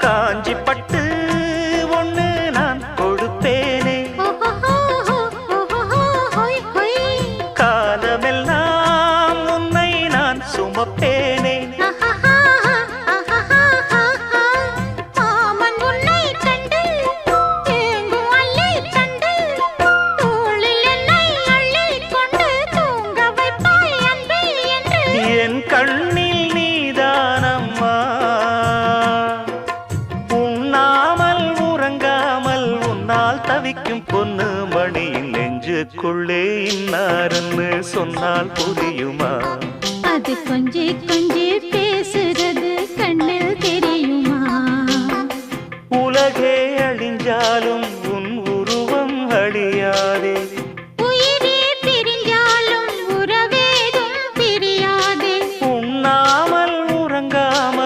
காஞ்சி பட்டு ஒண்ணு நான் கொடுப்பேனே, காலமெல்லாம் உன்னை நான் சுமப்பேனே. என் கண்ணில் நீதானம்மா, உண்ணாமல் உறங்காமல் உன்னால் தவிக்கும் பொண்ணு மணியின் நெஞ்சுக்குள்ளே இன்னாருன்னு சொன்னால் புரியுமா? அது கொஞ்சி கொஞ்சி